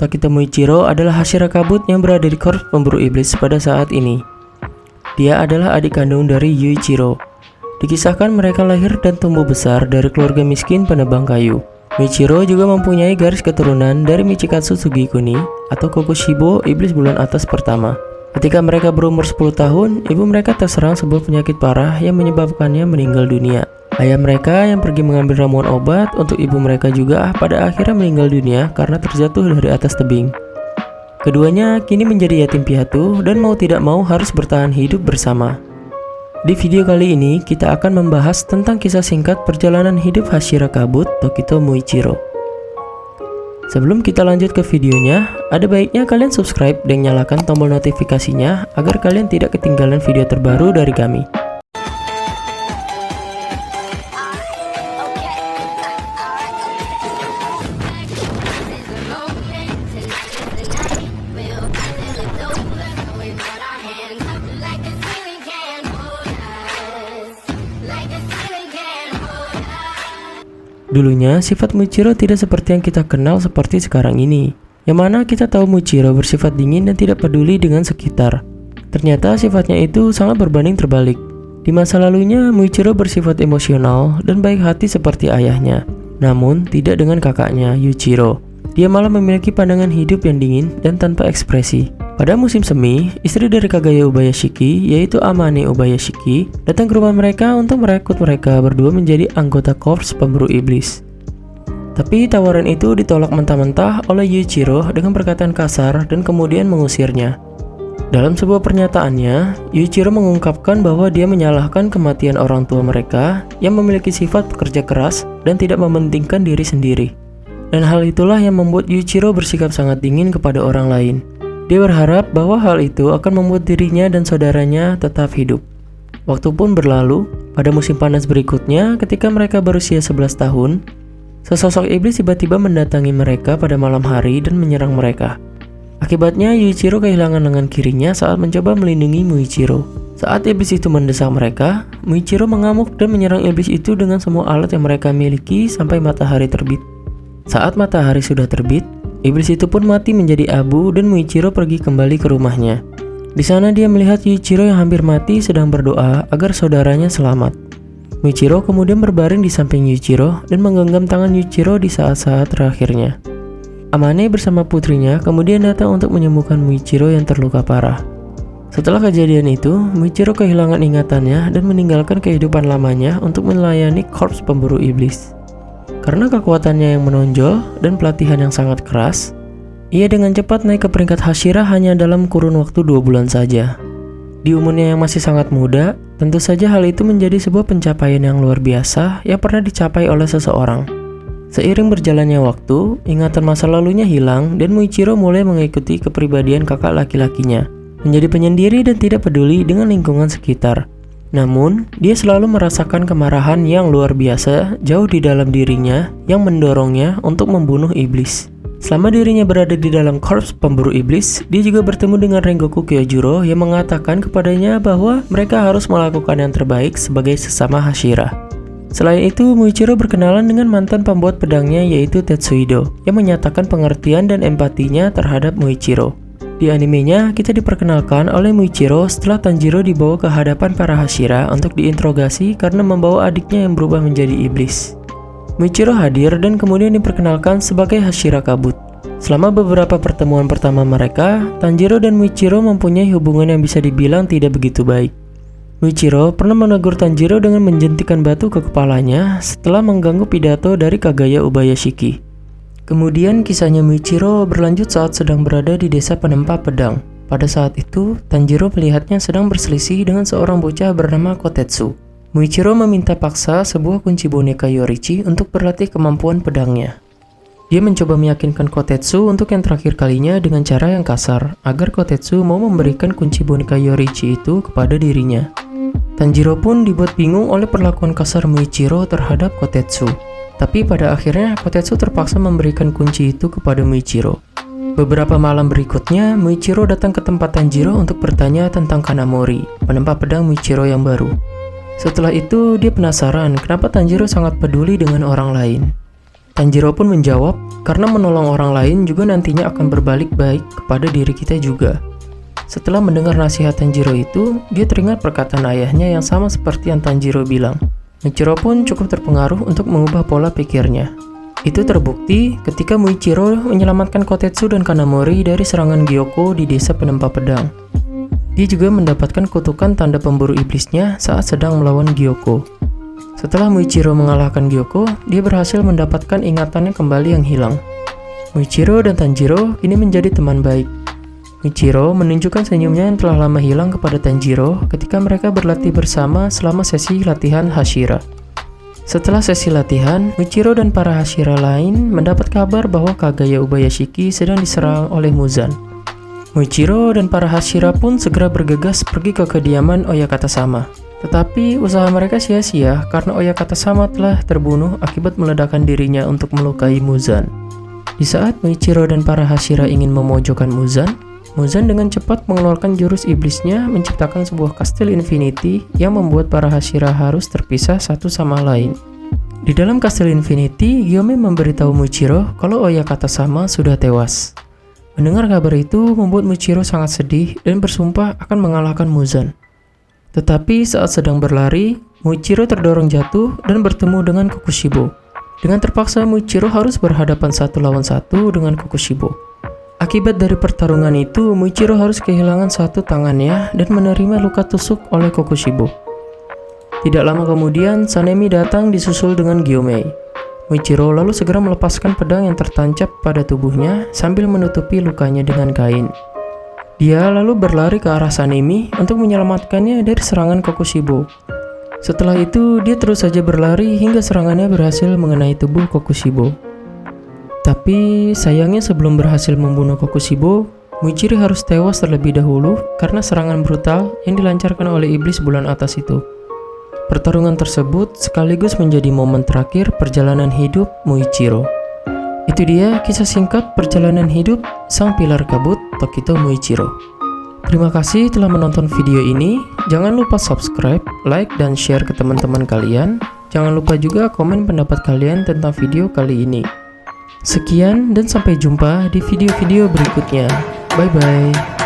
Tokito Muichiro adalah Hashira kabut yang berada di korps pemburu iblis pada saat ini. Dia adalah adik kandung dari Yuichiro. Dikisahkan mereka lahir dan tumbuh besar dari keluarga miskin penebang kayu. Muichiro juga mempunyai garis keturunan dari Michikatsu Sugikuni atau Kokushibo, iblis bulan atas pertama. Ketika mereka berumur 10 tahun, ibu mereka terserang sebuah penyakit parah yang menyebabkannya meninggal dunia. Ayah mereka yang pergi mengambil ramuan obat untuk ibu mereka juga pada akhirnya meninggal dunia karena terjatuh dari atas tebing. Keduanya kini menjadi yatim piatu dan mau tidak mau harus bertahan hidup bersama. Di video kali ini kita akan membahas tentang kisah singkat perjalanan hidup Hashira kabut Tokito Muichiro. Sebelum kita lanjut ke videonya, ada baiknya kalian subscribe dan nyalakan tombol notifikasinya agar kalian tidak ketinggalan video terbaru dari kami. Dulunya, sifat Muichiro tidak seperti yang kita kenal seperti sekarang ini, yang mana kita tahu Muichiro bersifat dingin dan tidak peduli dengan sekitar. Ternyata sifatnya itu sangat berbanding terbalik. Di masa lalunya, Muichiro bersifat emosional dan baik hati seperti ayahnya, namun tidak dengan kakaknya, Yuichiro. Dia malah memiliki pandangan hidup yang dingin dan tanpa ekspresi. Pada musim semi, istri dari Kagaya Ubayashiki, yaitu Amane Ubayashiki, datang ke rumah mereka untuk merekrut mereka berdua menjadi anggota korps pemburu iblis. Tapi tawaran itu ditolak mentah-mentah oleh Yuichiro dengan perkataan kasar dan kemudian mengusirnya. Dalam sebuah pernyataannya, Yuichiro mengungkapkan bahwa dia menyalahkan kematian orang tua mereka yang memiliki sifat pekerja keras dan tidak mementingkan diri sendiri. Dan hal itulah yang membuat Yuichiro bersikap sangat dingin kepada orang lain. Dia berharap bahwa hal itu akan membuat dirinya dan saudaranya tetap hidup. Waktu pun berlalu, pada musim panas berikutnya ketika mereka berusia 11 tahun, sesosok iblis tiba-tiba mendatangi mereka pada malam hari dan menyerang mereka. Akibatnya Yuichiro kehilangan lengan kirinya saat mencoba melindungi Muichiro. Saat iblis itu mendesak mereka, Muichiro mengamuk dan menyerang iblis itu dengan semua alat yang mereka miliki sampai matahari terbit. Saat matahari sudah terbit, iblis itu pun mati menjadi abu dan Muichiro pergi kembali ke rumahnya. Di sana dia melihat Yuichiro yang hampir mati sedang berdoa agar saudaranya selamat. Muichiro kemudian berbaring di samping Yuichiro dan menggenggam tangan Yuichiro di saat-saat terakhirnya. Amane bersama putrinya kemudian datang untuk menyembuhkan Muichiro yang terluka parah. Setelah kejadian itu, Muichiro kehilangan ingatannya dan meninggalkan kehidupan lamanya untuk melayani korps pemburu iblis. Karena kekuatannya yang menonjol dan pelatihan yang sangat keras, ia dengan cepat naik ke peringkat Hashira hanya dalam kurun waktu 2 bulan saja. Di umurnya yang masih sangat muda, tentu saja hal itu menjadi sebuah pencapaian yang luar biasa yang pernah dicapai oleh seseorang. Seiring berjalannya waktu, ingatan masa lalunya hilang dan Muichiro mulai mengikuti kepribadian kakak laki-lakinya, menjadi penyendiri dan tidak peduli dengan lingkungan sekitar. Namun, dia selalu merasakan kemarahan yang luar biasa jauh di dalam dirinya yang mendorongnya untuk membunuh iblis. Selama dirinya berada di dalam korps pemburu iblis, dia juga bertemu dengan Rengoku Kyojuro yang mengatakan kepadanya bahwa mereka harus melakukan yang terbaik sebagai sesama Hashira. Selain itu, Muichiro berkenalan dengan mantan pembuat pedangnya yaitu Tetsuido yang menyatakan pengertian dan empatinya terhadap Muichiro. Di animenya, kita diperkenalkan oleh Muichiro setelah Tanjiro dibawa ke hadapan para Hashira untuk diinterogasi karena membawa adiknya yang berubah menjadi iblis. Muichiro hadir dan kemudian diperkenalkan sebagai Hashira kabut. Selama beberapa pertemuan pertama mereka, Tanjiro dan Muichiro mempunyai hubungan yang bisa dibilang tidak begitu baik. Muichiro pernah menegur Tanjiro dengan menjentikan batu ke kepalanya setelah mengganggu pidato dari Kagaya Ubayashiki. Kemudian kisahnya Muichiro berlanjut saat sedang berada di desa penempa pedang. Pada saat itu, Tanjiro melihatnya sedang berselisih dengan seorang bocah bernama Kotetsu. Muichiro meminta paksa sebuah kunci boneka Yorichi untuk berlatih kemampuan pedangnya. Dia mencoba meyakinkan Kotetsu untuk yang terakhir kalinya dengan cara yang kasar, agar Kotetsu mau memberikan kunci boneka Yorichi itu kepada dirinya. Tanjiro pun dibuat bingung oleh perlakuan kasar Muichiro terhadap Kotetsu. Tapi pada akhirnya Kotetsu terpaksa memberikan kunci itu kepada Muichiro. Beberapa malam berikutnya, Muichiro datang ke tempat Tanjiro untuk bertanya tentang Kanamori, penempa pedang Muichiro yang baru. Setelah itu, dia penasaran kenapa Tanjiro sangat peduli dengan orang lain. Tanjiro pun menjawab, karena menolong orang lain juga nantinya akan berbalik baik kepada diri kita juga. Setelah mendengar nasihat Tanjiro itu, dia teringat perkataan ayahnya yang sama seperti yang Tanjiro bilang. Muichiro pun cukup terpengaruh untuk mengubah pola pikirnya. Itu terbukti ketika Muichiro menyelamatkan Kotetsu dan Kanamori dari serangan Gyoko di desa penempa pedang. Dia juga mendapatkan kutukan tanda pemburu iblisnya saat sedang melawan Gyoko. Setelah Muichiro mengalahkan Gyoko, dia berhasil mendapatkan ingatannya kembali yang hilang. Muichiro dan Tanjiro kini menjadi teman baik. Muichiro menunjukkan senyumnya yang telah lama hilang kepada Tanjiro ketika mereka berlatih bersama selama sesi latihan Hashira. Setelah sesi latihan, Muichiro dan para Hashira lain mendapat kabar bahwa Kagaya Ubayashiki sedang diserang oleh Muzan. Muichiro dan para Hashira pun segera bergegas pergi ke kediaman Oyakata Sama. Tetapi usaha mereka sia-sia karena Oyakata Sama telah terbunuh akibat meledakan dirinya untuk melukai Muzan. Di saat Muichiro dan para Hashira ingin memojokkan Muzan dengan cepat mengeluarkan jurus iblisnya menciptakan sebuah kastil infinity yang membuat para Hashira harus terpisah satu sama lain. Di dalam kastil infinity, Gyome memberitahu Muichiro kalau Oyakata Sama sudah tewas. Mendengar kabar itu membuat Muichiro sangat sedih dan bersumpah akan mengalahkan Muzan. Tetapi saat sedang berlari, Muichiro terdorong jatuh dan bertemu dengan Kokushibo. Dengan terpaksa Muichiro harus berhadapan satu lawan satu dengan Kokushibo. Akibat dari pertarungan itu, Muichiro harus kehilangan satu tangannya dan menerima luka tusuk oleh Kokushibo. Tidak lama kemudian, Sanemi datang disusul dengan Gyomei. Muichiro lalu segera melepaskan pedang yang tertancap pada tubuhnya sambil menutupi lukanya dengan kain. Dia lalu berlari ke arah Sanemi untuk menyelamatkannya dari serangan Kokushibo. Setelah itu, dia terus saja berlari hingga serangannya berhasil mengenai tubuh Kokushibo. Tapi sayangnya sebelum berhasil membunuh Kokushibo, Muichiro harus tewas terlebih dahulu karena serangan brutal yang dilancarkan oleh iblis bulan atas itu. Pertarungan tersebut sekaligus menjadi momen terakhir perjalanan hidup Muichiro. Itu dia kisah singkat perjalanan hidup sang pilar kabut Tokito Muichiro. Terima kasih telah menonton video ini. Jangan lupa subscribe, like, dan share ke teman-teman kalian. Jangan lupa juga komen pendapat kalian tentang video kali ini. Sekian dan sampai jumpa di video-video berikutnya. Bye-bye.